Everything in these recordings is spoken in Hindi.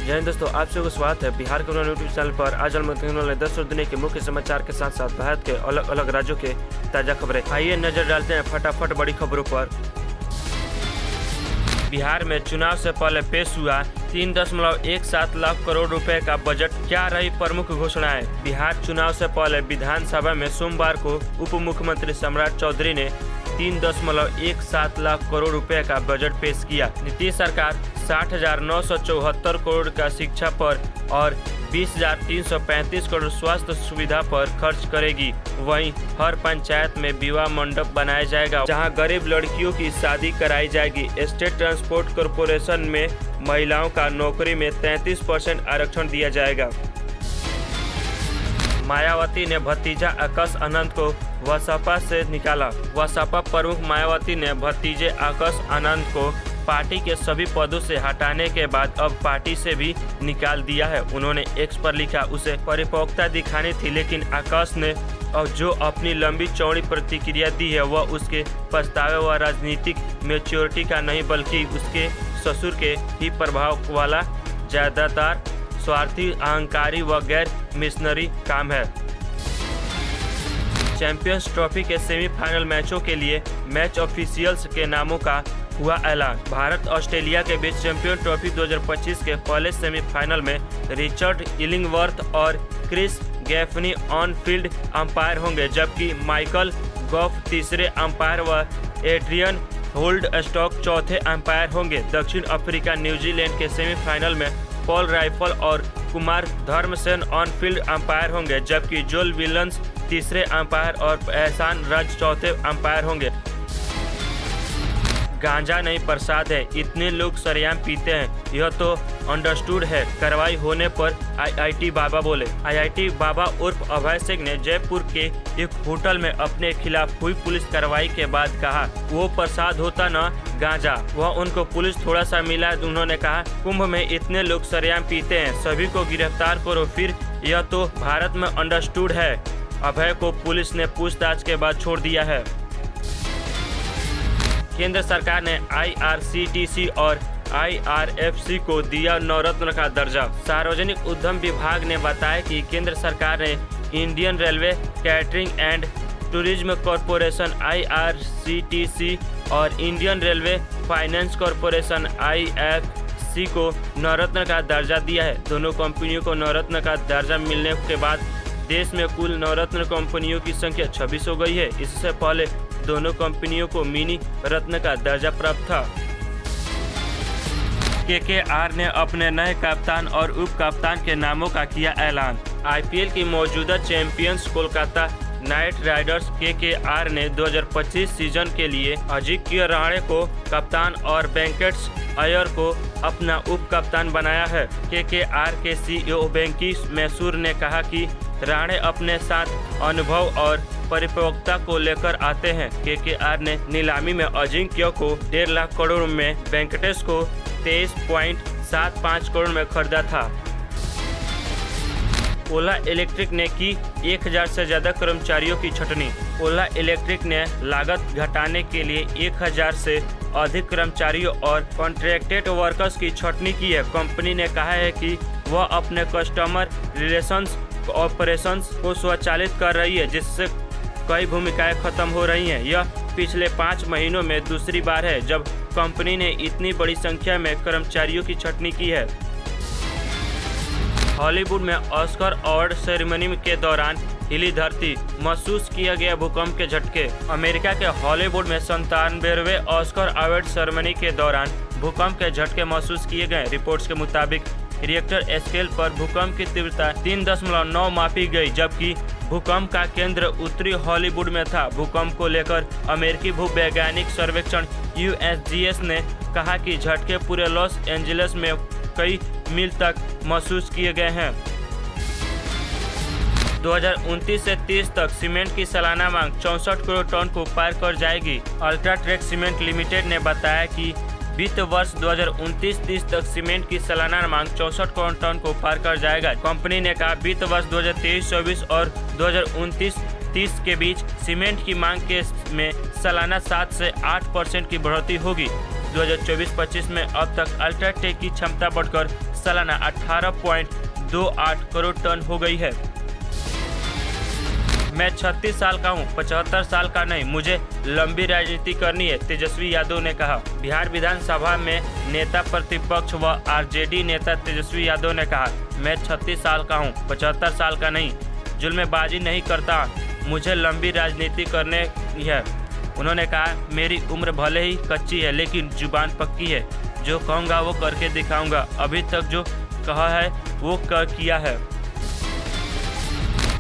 जय हिंद दोस्तों, आप सबको स्वागत है बिहार के यूट्यूब चैनल पर। आज हम देखने वाले 10 और दुनिया के मुख्य समाचार के साथ साथ भारत के अलग अलग राज्यों के ताजा खबरें। आइए नजर डालते हैं फटाफट बड़ी खबरों पर। बिहार में चुनाव से पहले पेश हुआ 3.17 लाख करोड़ रुपए का बजट। क्या रही प्रमुख घोषणाएं? बिहार चुनाव से पहले विधानसभा में सोमवार को उप मुख्यमंत्री सम्राट चौधरी ने 3.17 लाख करोड़ रुपए का बजट पेश किया। नीतीश सरकार 60,974 करोड़ का शिक्षा पर और 20,335 करोड़ स्वास्थ्य सुविधा पर खर्च करेगी। वहीं हर पंचायत में विवाह मंडप बनाया जाएगा, जहां गरीब लड़कियों की शादी कराई जाएगी। स्टेट ट्रांसपोर्ट कॉरपोरेशन में महिलाओं का नौकरी में 33% आरक्षण दिया जाएगा। मायावती ने भतीजा आकाश आनंद को बसपा से निकाला। बसपा प्रमुख मायावती ने भतीजे आकाश आनंद को पार्टी के सभी पदों से हटाने के बाद अब पार्टी से भी निकाल दिया है। उन्होंने एक्स पर लिखा, उसे परिपक्वता दिखानी थी, लेकिन आकाश ने जो अपनी लंबी चौड़ी प्रतिक्रिया दी है वह उसके पछतावे व राजनीतिक मैच्योरिटी का नहीं बल्कि उसके ससुर के ही प्रभाव वाला ज्यादातर स्वार्थी, अहंकारी व गैर मिशनरी काम है। चैंपियंस ट्रॉफी के सेमीफाइनल मैचों के लिए मैच ऑफिशियल्स के नामों का हुआ ऐलान। भारत ऑस्ट्रेलिया के बीच चैंपियन ट्रॉफी 2025 के पहले सेमीफाइनल में रिचर्ड इलिंगवर्थ और Chris Gaffaney on field umpire होंगे, जबकि माइकल गॉफ तीसरे अंपायर व एड्रियन होल्ड स्टॉक चौथे अंपायर होंगे। दक्षिण अफ्रीका न्यूजीलैंड के सेमीफाइनल में पॉल राइफल और Kumar Dharmasena on field umpire होंगे, जबकि जोल विलियम्स तीसरे अंपायर और एहसान राज चौथे अंपायर होंगे। गांजा नहीं प्रसाद है, इतने लोग सरेआम पीते हैं, यह तो अंडरस्टूड है। कार्रवाई होने पर आईआईटी बाबा बोले। आईआईटी बाबा उर्फ अभय सिंह ने जयपुर के एक होटल में अपने खिलाफ हुई पुलिस कार्रवाई के बाद कहा, वो प्रसाद होता न गांजा, वह उनको पुलिस थोड़ा सा मिला। उन्होंने कहा, कुंभ में इतने लोग सरेआम पीते हैं, सभी को गिरफ्तार करो, फिर यह तो भारत में अंडरस्टूड है। अभय को पुलिस ने पूछताछ के बाद छोड़ दिया है। केंद्र सरकार ने आईआरसीटीसी और आईआरएफसी को दिया नवरत्न का दर्जा। सार्वजनिक उद्यम विभाग ने बताया कि केंद्र सरकार ने Indian railway catering and tourism corporation IRCTC और Indian railway finance corporation IFC को नवरत्न का दर्जा दिया है। दोनों कंपनियों को नवरत्न का दर्जा मिलने के बाद देश में कुल नवरत्न कंपनियों की संख्या 26 हो गई है। इससे पहले दोनों कंपनियों को मिनी रत्न का दर्जा प्राप्त था। केकेआर ने अपने नए कप्तान और उप कप्तान के नामों का किया ऐलान। आईपीएल की मौजूदा champions Kolkata night Riders KKR ने 2025 सीजन के लिए अजिंक्य रहाणे को कप्तान और वेंकटेश अय्यर को अपना उप कप्तान बनाया है। केकेआर के सीईओ वेंकी मैसूर ने कहा कि रहाणे अपने साथ अनुभव और परिपक्वता को लेकर आते हैं। केकेआर ने नीलामी में अजिंक्य को 1.5 लाख करोड़ में, वेंकटेश को 23.75 करोड़ में खरीदा था। ओला इलेक्ट्रिक ने की 1000 से ज्यादा कर्मचारियों की छटनी। ओला इलेक्ट्रिक ने लागत घटाने के लिए 1000 से अधिक कर्मचारियों और कॉन्ट्रैक्टेड वर्कर्स की छटनी की है। कंपनी ने कहा है कि वह अपने कस्टमर रिलेशंस ऑपरेशंस को स्वचालित कर रही है, जिससे कई भूमिकाएं खत्म हो रही हैं। यह पिछले 5 महीनों में दूसरी बार है जब कंपनी ने इतनी बड़ी संख्या में कर्मचारियों की छटनी की है। हॉलीवुड में ऑस्कर अवार्ड सेरेमनी के दौरान हिली धरती, महसूस किया गया भूकंप के झटके। अमेरिका के हॉलीवुड में 97वें ऑस्कर अवार्ड सेरेमनी के दौरान भूकंप के झटके महसूस किए गए। रिपोर्ट्स के मुताबिक रिएक्टर स्केल पर भूकंप की तीव्रता 3.9 मापी गई, जबकि भूकंप का केंद्र उत्तरी हॉलीवुड में था। भूकंप को लेकर अमेरिकी भूवैज्ञानिक सर्वेक्षण USGS ने कहा कि झटके पूरे लॉस एंजलिस में कई मील तक महसूस किए गए हैं। 2029 से 30 तक सीमेंट की सालाना मांग 64 करोड़ टन को पार कर जाएगी। अल्ट्राटेक सीमेंट लिमिटेड ने बताया कि वित्त वर्ष 2029-30 तक सीमेंट की सालाना मांग 64 करोड़ टन को पार कर जाएगा। कंपनी ने कहा, वित्त वर्ष 2023-24 और 2029-30 के बीच सीमेंट की मांग में सालाना 7 से 8% की बढ़ोतरी होगी। 2024-25 में अब तक अल्ट्राटेक की क्षमता बढ़कर सालाना 18.28 करोड़ टन हो गई है। मैं 36 साल का हूं, 75 साल का नहीं, मुझे लंबी राजनीति करनी है, तेजस्वी यादव ने कहा। बिहार विधानसभा में नेता प्रतिपक्ष व आरजेडी नेता तेजस्वी यादव ने कहा, मैं 36 साल का हूं, 75 साल का नहीं, जुल्मबाजी नहीं करता, मुझे लंबी राजनीति करने है। उन्होंने कहा, मेरी उम्र भले ही कच्ची है लेकिन जुबान पक्की है, जो कहूँगा वो करके दिखाऊंगा, अभी तक जो कहा है वो किया है।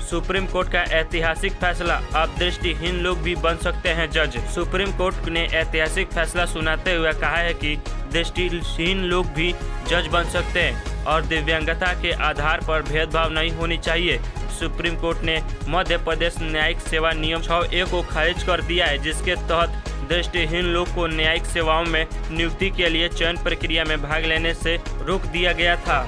सुप्रीम कोर्ट का ऐतिहासिक फैसला, अब दृष्टिहीन लोग भी बन सकते हैं जज। सुप्रीम कोर्ट ने ऐतिहासिक फैसला सुनाते हुए कहा है कि दृष्टिहीन लोग भी जज बन सकते हैं और दिव्यांगता के आधार पर भेदभाव नहीं होनी चाहिए। सुप्रीम कोर्ट ने मध्य प्रदेश न्यायिक सेवा नियम 6A को खारिज कर दिया है, जिसके तहत दृष्टिहीन लोग को न्यायिक सेवाओं में नियुक्ति के लिए चयन प्रक्रिया में भाग लेने से रोक दिया गया था।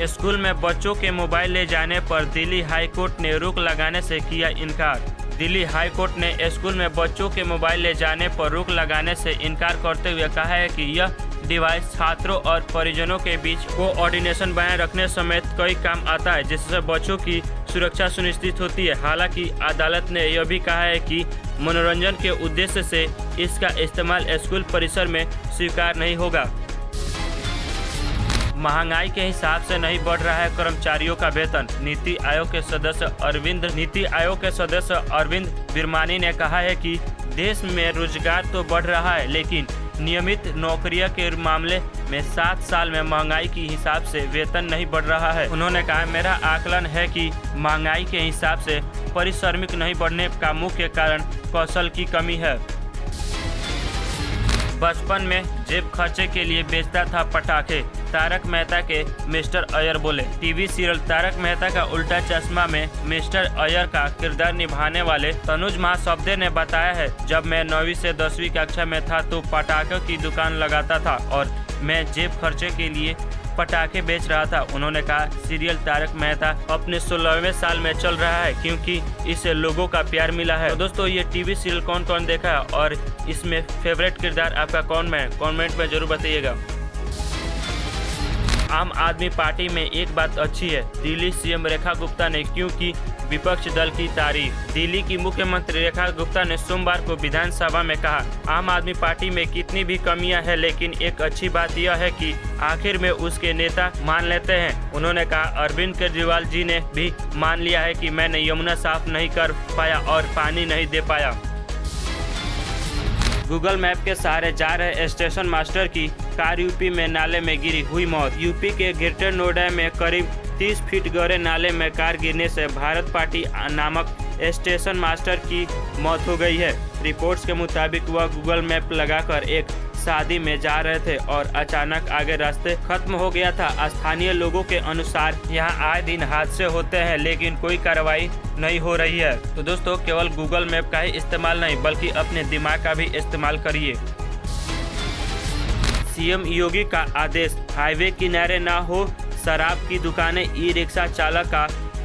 स्कूल में बच्चों के मोबाइल ले जाने पर दिल्ली हाई कोर्ट ने रोक लगाने से किया इनकार। दिल्ली हाई कोर्ट ने स्कूल में बच्चों के मोबाइल ले जाने पर रोक लगाने से इनकार करते हुए कहा है कि यह डिवाइस छात्रों और परिजनों के बीच कोऑर्डिनेशन बनाए रखने समेत कई काम आता है, जिससे बच्चों की सुरक्षा सुनिश्चित होती है। हालांकि अदालत ने यह भी कहा है कि मनोरंजन के उद्देश्य से इसका इस्तेमाल स्कूल परिसर में स्वीकार नहीं होगा। महंगाई के हिसाब से नहीं बढ़ रहा है कर्मचारियों का वेतन, नीति आयोग के सदस्य अरविंद बिरमानी ने कहा है कि देश में रोजगार तो बढ़ रहा है लेकिन नियमित नौकरियों के मामले में 7 साल में महंगाई के हिसाब से वेतन नहीं बढ़ रहा है। उन्होंने कहा, मेरा आकलन है कि महंगाई के हिसाब से पारिश्रमिक नहीं बढ़ने का मुख्य कारण कौशल की कमी है। बचपन में जेब खर्चे के लिए बेचता था पटाखे, तारक मेहता के मिस्टर अय्यर बोले। टीवी सीरियल तारक मेहता का उल्टा चश्मा में मिस्टर अय्यर का किरदार निभाने वाले तनुज महासब्दे ने बताया है, जब मैं 9वीं से 10वीं कक्षा में था तो पटाखों की दुकान लगाता था और मैं जेब खर्चे के लिए पटाखे बेच रहा था। उन्होंने कहा, सीरियल तारक मेहता अपने 16वें साल में चल रहा है क्योंकि इसे लोगों का प्यार मिला है। तो दोस्तों, ये टीवी सीरियल कौन कौन देखा है और इसमें फेवरेट किरदार आपका कौन है, कमेंट में जरूर बताइएगा। आम आदमी पार्टी में एक बात अच्छी है, दिल्ली सीएम रेखा गुप्ता ने क्यों की विपक्ष दल की तारीफ। दिल्ली की मुख्यमंत्री रेखा गुप्ता ने सोमवार को विधानसभा में कहा, आम आदमी पार्टी में कितनी भी कमियां हैं लेकिन एक अच्छी बात यह है कि आखिर में उसके नेता मान लेते हैं। उन्होंने कहा, अरविंद केजरीवाल जी ने भी मान लिया है कि मैंने यमुना साफ नहीं कर पाया और पानी नहीं दे पाया। गूगल मैप के सहारे जा रहे स्टेशन मास्टर की कार यूपी में नाले में गिरी, हुई मौत। यूपी के ग्रेटर नोएडा में करीब 30 फीट गहरे नाले में कार गिरने से भारत पार्टी नामक स्टेशन मास्टर की मौत हो गई है। रिपोर्ट्स के मुताबिक वह गूगल मैप लगाकर एक शादी में जा रहे थे और अचानक आगे रास्ते खत्म हो गया था। स्थानीय लोगों के अनुसार यहां आए दिन हादसे होते हैं लेकिन कोई कार्रवाई नहीं हो रही है। तो दोस्तों, केवल गूगल मैप का ही इस्तेमाल नहीं बल्कि अपने दिमाग का भी इस्तेमाल करिए। सीएम योगी का आदेश, हाईवे किनारे ना हो शराब की दुकानें, ई रिक्शा चालक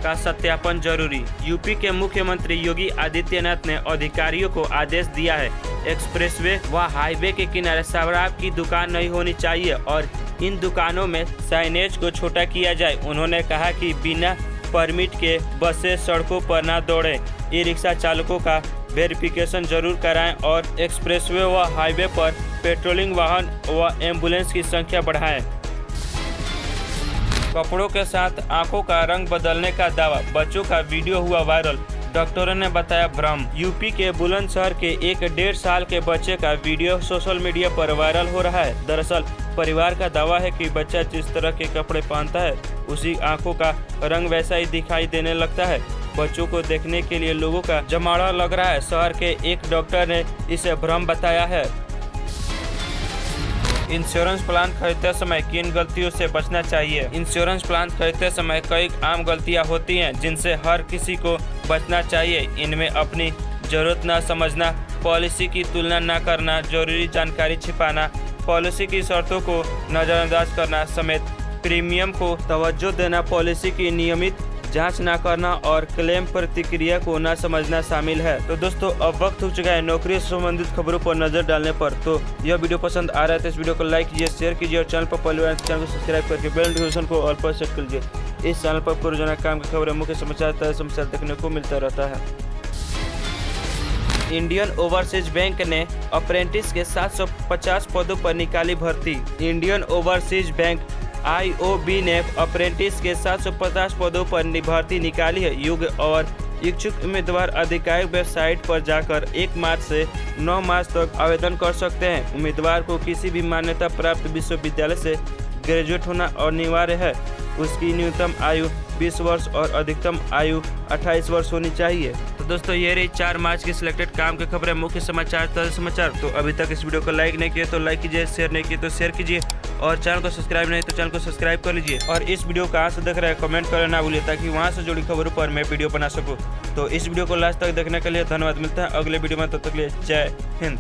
का सत्यापन जरूरी। यूपी के मुख्यमंत्री योगी आदित्यनाथ ने अधिकारियों को आदेश दिया है, एक्सप्रेसवे व हाईवे के किनारे शराब की दुकान नहीं होनी चाहिए और इन दुकानों में साइनेज को छोटा किया जाए। उन्होंने कहा कि बिना परमिट के बसें सड़कों पर न दौड़ें, ई रिक्शा चालकों का वेरिफिकेशन जरूर कराएं और एक्सप्रेसवे व हाईवे पर पेट्रोलिंग वाहन व एम्बुलेंस की संख्या बढ़ाएं। कपड़ों के साथ आंखों का रंग बदलने का दावा, बच्चों का वीडियो हुआ वायरल, डॉक्टरों ने बताया भ्रम। यूपी के बुलंदशहर के एक 1.5 साल के बच्चे का वीडियो सोशल मीडिया पर वायरल हो रहा है। दरअसल परिवार का दावा है कि बच्चा जिस तरह के कपड़े पहनता है उसी आंखों का रंग वैसा ही दिखाई देने लगता है। बच्चों को देखने के लिए लोगों का जमावड़ा लग रहा है। शहर के एक डॉक्टर ने इसे भ्रम बताया है। इंश्योरेंस प्लान खरीदते समय किन गलतियों से बचना चाहिए। इंश्योरेंस प्लान खरीदते समय कई आम गलतियां होती हैं जिनसे हर किसी को बचना चाहिए। इनमें अपनी जरूरत न समझना, पॉलिसी की तुलना न करना, जरूरी जानकारी छिपाना, पॉलिसी की शर्तों को नज़रअंदाज करना समेत प्रीमियम को तवज्जो देना, पॉलिसी की नियमित जांच न करना और क्लेम प्रतिक्रिया को न समझना शामिल है। तो दोस्तों अब वक्त हो चुका है नौकरी से संबंधित खबरों पर नजर डालने पर। तो यह वीडियो पसंद आ रहा है तो इस वीडियो को लाइक कीजिए, शेयर कीजिए और चैनल पर पहली बार चैनल को सब्सक्राइब करके बेल नोटिफिकेशन को ऑल पर सेट कर लीजिए। इस चैनल पर आपको रोजाना काम की खबरें, मुख्य समाचार देखने को मिलता रहता है। इंडियन ओवरसीज बैंक ने अप्रेंटिस के 750 पदों पर निकाली भर्ती। इंडियन ओवरसीज बैंक IOB ने अप्रेंटिस के 750 पदों पर भर्ती निकाली है। योग्य और इच्छुक उम्मीदवार आधिकारिक वेबसाइट पर जाकर 1 मार्च से 9 मार्च तक आवेदन कर सकते हैं। उम्मीदवार को किसी भी मान्यता प्राप्त विश्वविद्यालय से ग्रेजुएट होना अनिवार्य है। उसकी न्यूनतम आयु 20 वर्ष और अधिकतम आयु 28 वर्ष होनी चाहिए। तो दोस्तों ये रही 4 मार्च की सिलेक्टेड काम की खबरें, मुख्य समाचार, ताज़ा समाचार। तो अभी तक इस वीडियो को लाइक नहीं किया तो लाइक कीजिए, शेयर नहीं किया तो शेयर कीजिए और चैनल को सब्सक्राइब नहीं तो चैनल को सब्सक्राइब कर लीजिए। और इस वीडियो कहाँ से देख रहे हैं कमेंट करना ना भूलिए, ताकि वहाँ से जुड़ी खबरों पर मैं वीडियो बना सकूँ। तो इस वीडियो को लास्ट तक देखने के लिए धन्यवाद। मिलता है अगले वीडियो में, तब तक के लिए जय हिंद।